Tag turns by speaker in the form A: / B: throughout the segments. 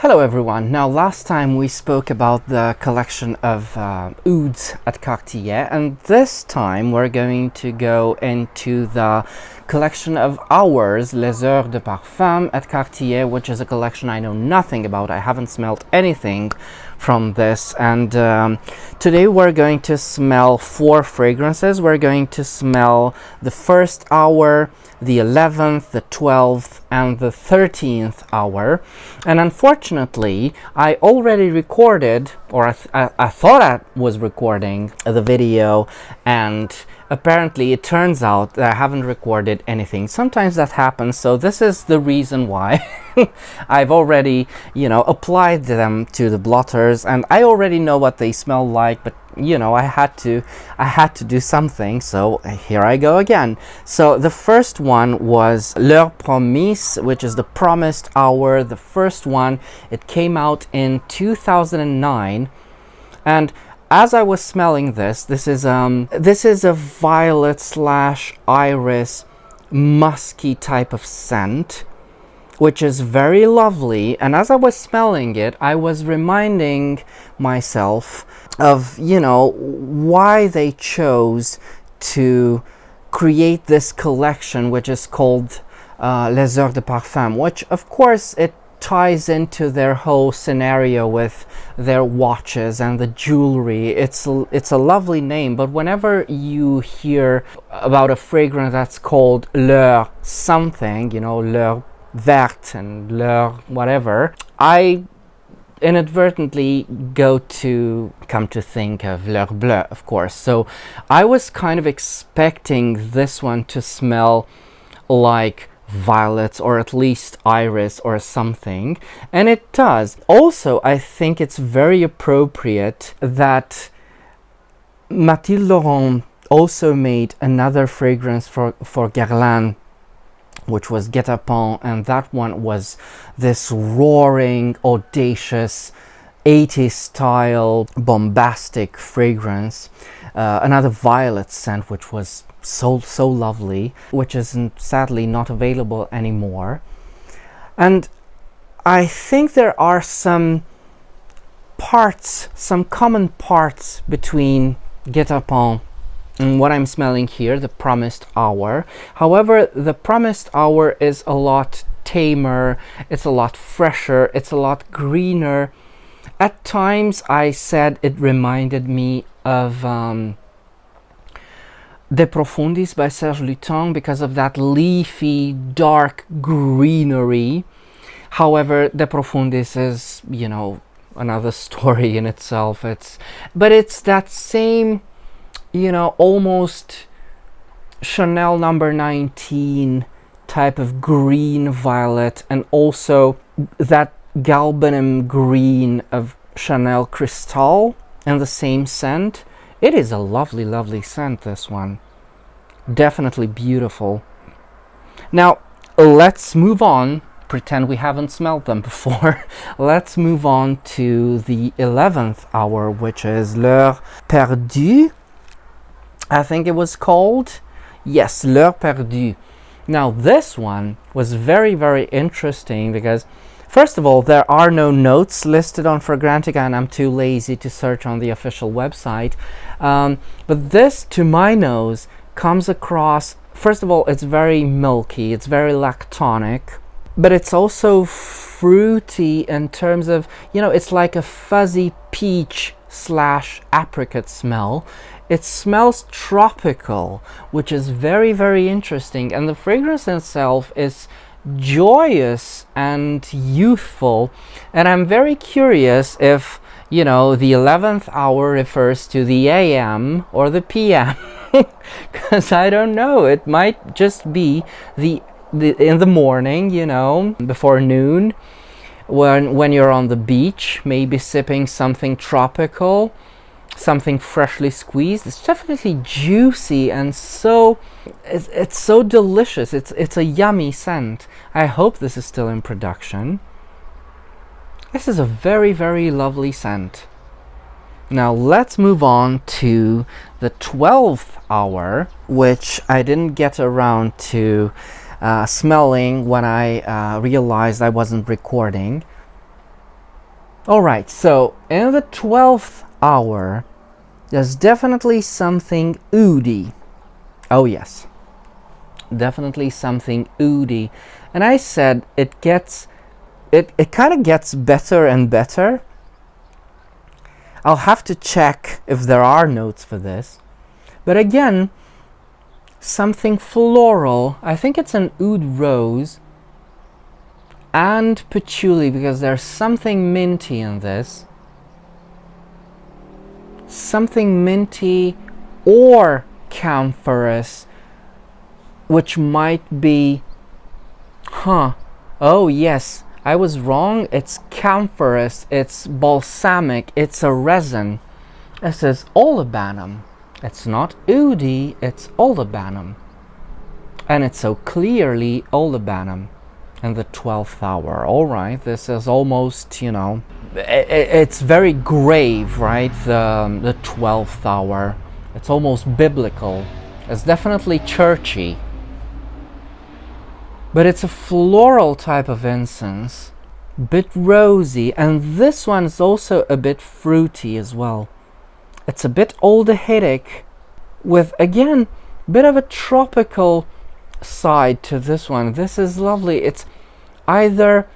A: Hello everyone. Now last time we spoke about the collection of ouds at Cartier, and this time we're going to go into the collection of ours, Les Heures de Parfum at Cartier, which is a collection I know nothing about. I haven't smelled anything from this, and today we're going to smell 4 fragrances. We're going to smell the first hour, the 11th, the 12th, and the 13th hour. And unfortunately, I already recorded, or I thought I was recording the video, and apparently it turns out that I haven't recorded anything. Sometimes that happens, so this is the reason why. I've already, applied them to the blotters, and I already know what they smell like, but I had to do something, so here I go again. So the first one was L'Heure Promise, which is the promised hour, the first one. It came out in 2009, and as I was smelling this is a violet / iris musky type of scent, which is very lovely. And as I was smelling it, I was reminding myself of why they chose to create this collection, which is called Les Heures de Parfum, which of course it ties into their whole scenario with their watches and the jewelry. It's a lovely name, but whenever you hear about a fragrance that's called L'Heure something, L'Heure Verte and L'Heure whatever, I inadvertently come to think of L'Heure Bleue, of course. So I was kind of expecting this one to smell like violets, or at least iris or something, and it does. Also, I think it's very appropriate that Mathilde Laurent also made another fragrance for Guerlain, which was Guet-Apens, and that one was this roaring, audacious 80s style bombastic fragrance, another violet scent, which was so lovely, which is sadly not available anymore. And I think there are some common parts between Guet-Apens and what I'm smelling here, the promised hour. However, the promised hour is a lot tamer, it's a lot fresher, it's a lot greener. At times I said it reminded me of De Profundis by Serge Lutens because of that leafy, dark greenery. However, De Profundis is, another story in itself. But it's that same, almost Chanel number 19 type of green violet, and also that galbanum green of Chanel Cristal, and the same scent. It is a lovely, lovely scent, this one. Definitely beautiful. Now, let's move on. Pretend we haven't smelled them before. Let's move on to the 11th hour, which is L'Heure Perdue, I think it was called. Yes, L'Heure Perdue. Now, this one was very, very interesting because, first of all, there are no notes listed on Fragrantica, and I'm too lazy to search on the official website. But this, to my nose, comes across, first of all, it's very milky, it's very lactonic, but it's also fruity in terms of, it's like a fuzzy peach / apricot smell. It smells tropical, which is very, very interesting, and the fragrance itself is joyous and youthful. And I'm very curious if the 11th hour refers to the AM or the PM, because I don't know, it might just be the in the morning, before noon, when you're on the beach, maybe sipping something tropical, something freshly squeezed. It's definitely juicy, and it's so delicious. It's a yummy scent. I hope this is still in production. This is a very, very lovely scent. Now let's move on to the 12th hour, which I didn't get around to smelling when I realized I wasn't recording. Alright, so in the 12th hour, there's definitely something oody. Oh yes, definitely something oody. And I said it kind of gets better and better. I'll have to check if there are notes for this. But again, something floral. I think it's an oud rose and patchouli, because there's something minty in this. Something minty or camphorous, which might be, oh yes, I was wrong. It's camphorous, it's balsamic, it's a resin. This is olibanum. It's not oudi, it's olibanum. And it's so clearly olibanum in the 12th hour. All right, this is almost, you know, it's very grave, right? The 12th hour. It's almost biblical. It's definitely churchy. But it's a floral type of incense. Bit rosy. And this one is also a bit fruity as well. It's a bit aldehydic with, again, a bit of a tropical side to this one. This is lovely. It's either,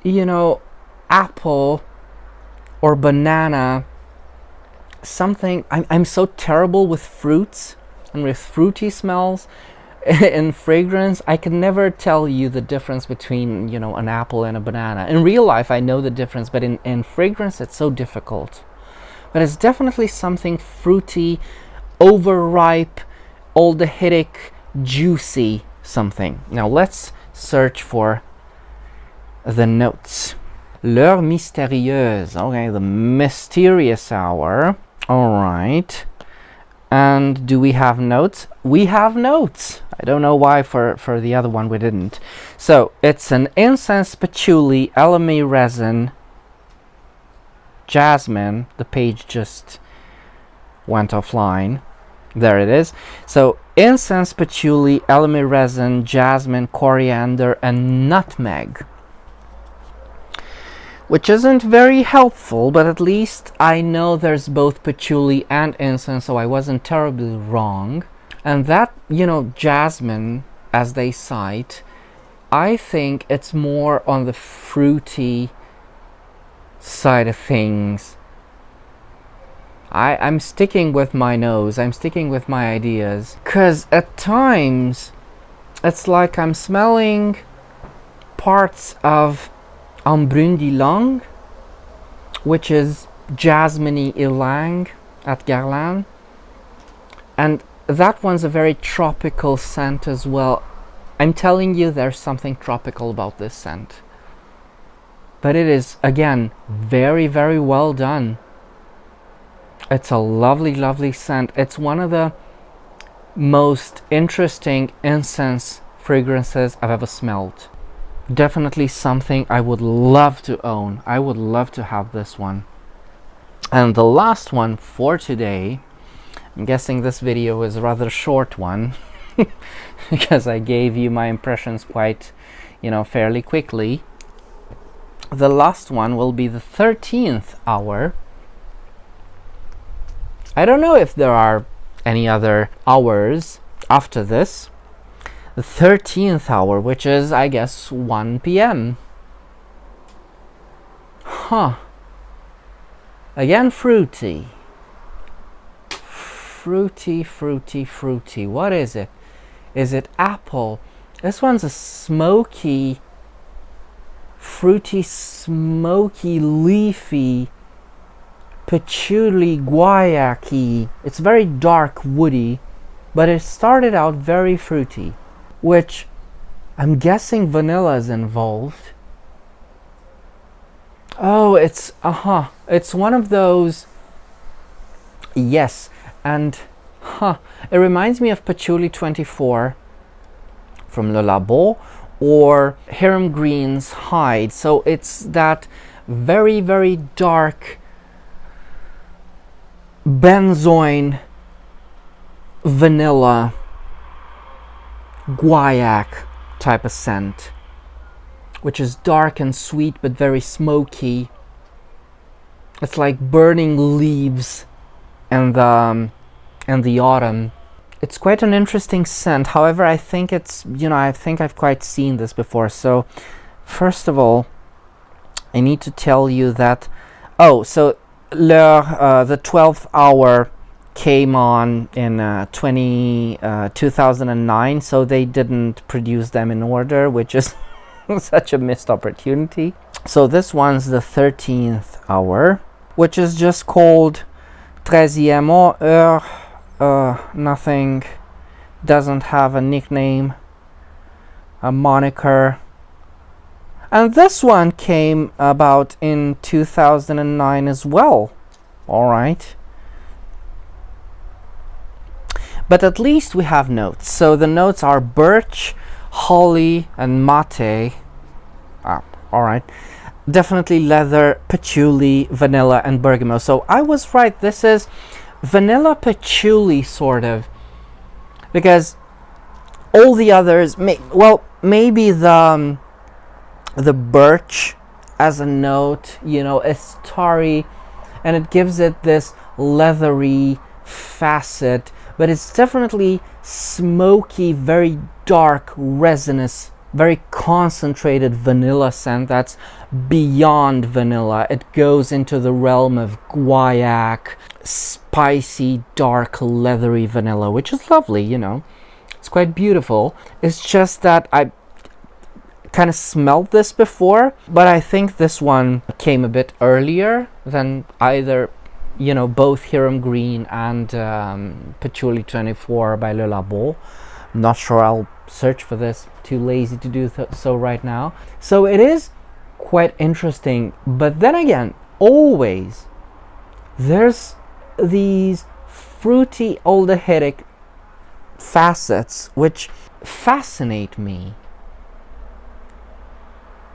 A: you know, apple or banana, something. I'm so terrible with fruits and with fruity smells in fragrance. I can never tell you the difference between, you know, an apple and a banana. In real life I know the difference, but in fragrance it's so difficult. But it's definitely something fruity, overripe, aldehydic, juicy something. Now let's search for the notes. L'heure mystérieuse. Okay, the mysterious hour. All right. And do we have notes? We have notes. I don't know why for the other one we didn't. So it's an incense, patchouli, elemi resin, jasmine. The page just went offline. There it is. So incense, patchouli, elemi resin, jasmine, coriander, and nutmeg. Which isn't very helpful, but at least I know there's both patchouli and incense, so I wasn't terribly wrong. And that, you know, jasmine, as they cite, I think it's more on the fruity side of things. I'm sticking with my nose, I'm sticking with my ideas, because at times it's like I'm smelling parts of Embrun d'Ylang, which is jasmine ylang at Guerlain, and that one's a very tropical scent as well. I'm telling you, there's something tropical about this scent, but it is, again, very, very well done. It's a lovely, lovely scent. It's one of the most interesting incense fragrances I've ever smelled. Definitely something I would love to own. I would love to have this one. And the last one for today, I'm guessing this video is a rather short one because I gave you my impressions quite, you know, fairly quickly. The last one will be the 13th hour. I don't know if there are any other hours after this. The 13th hour, which is, I guess, 1 p.m. Again, fruity. Fruity, fruity, fruity. What is it? Is it apple? This one's a smoky, fruity, smoky, leafy, patchouli, guayaki. It's very dark, woody, but it started out very fruity, which I'm guessing vanilla is involved. Oh, it's one of those. Yes, and it reminds me of Patchouli 24 from Le Labo or Hiram Green's Hide. So it's that very, very dark benzoin, vanilla, guaiac type of scent, which is dark and sweet but very smoky. It's like burning leaves in the autumn. It's quite an interesting scent. However, I think it's, I think I've quite seen this before. So, first of all, I need to tell you that, so L'Heure, the 12th hour came on in 2009, so they didn't produce them in order, which is such a missed opportunity. So this one's the 13th hour, which is just called Treizieme Heure. Nothing, doesn't have a nickname, a moniker. And this one came about in 2009 as well. Alright. But at least we have notes. So the notes are birch, holly, and mate. Alright. Definitely leather, patchouli, vanilla, and bergamot. So I was right. This is vanilla patchouli, sort of. Because all the others, maybe the birch as a note, is tarry, and it gives it this leathery facet, but it's definitely smoky, very dark, resinous, very concentrated vanilla scent that's beyond vanilla. It goes into the realm of guaiac, spicy, dark, leathery vanilla, which is lovely, It's quite beautiful. It's just that I kind of smelled this before, but I think this one came a bit earlier than either, both Hiram Green and Patchouli 24 by Le Labo. I'm not sure, I'll search for this, too lazy to do so right now. So it is quite interesting, but then again, always there's these fruity aldehydic facets which fascinate me.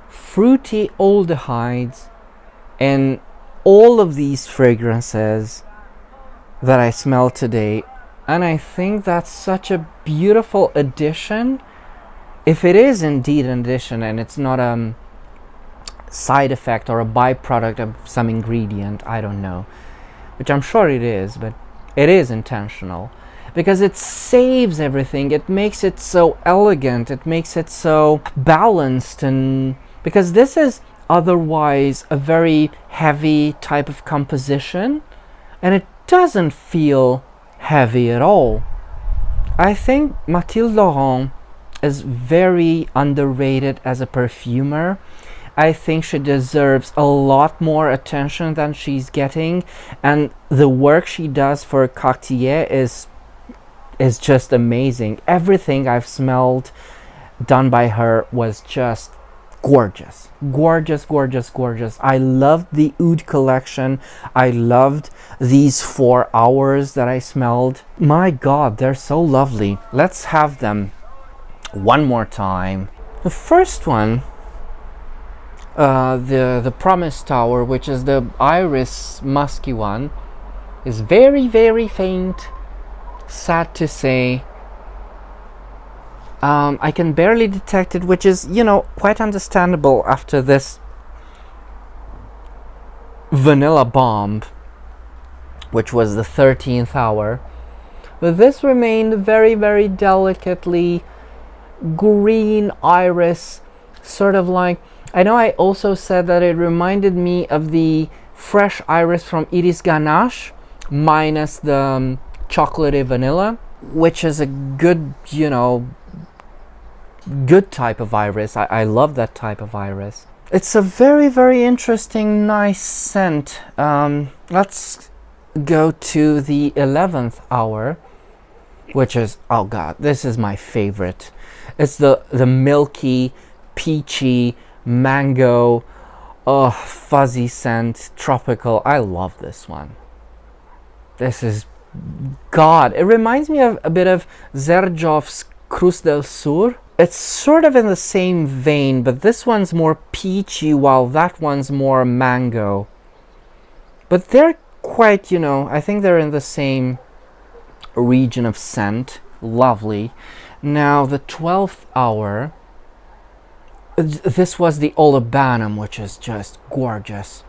A: Fruity aldehydes in all of these fragrances that I smell today, and I think that's such a beautiful addition, if it is indeed an addition and it's not a side effect or a byproduct of some ingredient, I don't know, which I'm sure it is, but it is intentional, because it saves everything. It makes it so elegant, it makes it so balanced, and because this is otherwise a very heavy type of composition, and it doesn't feel heavy at all. I think Mathilde Laurent is very underrated as a perfumer. I think she deserves a lot more attention than she's getting, and the work she does for Cartier is just amazing. Everything I've smelled done by her was just gorgeous. I loved the Oud collection. I loved these 4 hours that I smelled. My God, they're so lovely. Let's have them one more time. The first one, the Promise Tower, which is the iris musky one, is very, very faint. Sad to say. I can barely detect it, which is, quite understandable after this vanilla bomb, which was the 13th hour. But this remained very, very delicately green iris, sort of like, I know I also said that it reminded me of the fresh iris from Iris Ganache, minus the chocolatey vanilla, which is a good, good type of iris. I love that type of iris. It's a very, very interesting, nice scent. Let's go to the 11th hour, which is, oh God, this is my favorite. It's the milky, peachy, mango, fuzzy scent, tropical. I love this one. This is, God, it reminds me of a bit of Zerjov's Cruz del Sur. It's sort of in the same vein, but this one's more peachy while that one's more mango. But they're quite, I think they're in the same region of scent. Lovely. Now, the 12th hour, this was the Olibanum, which is just gorgeous.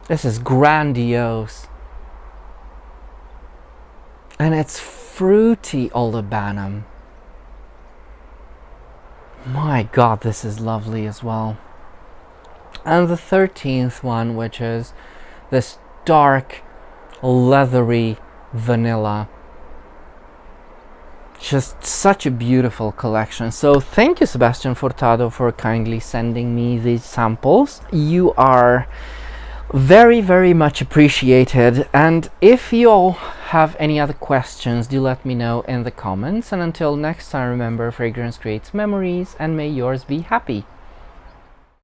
A: This is grandiose. And it's fruity olibanum. My god, this is lovely as well. And the 13th one, which is this dark, leathery vanilla. Just such a beautiful collection. So thank you, Sebastian Furtado, for kindly sending me these samples. You are very, very much appreciated. And if you all have any other questions, do let me know in the comments. And until next time, remember, fragrance creates memories, and may yours be happy.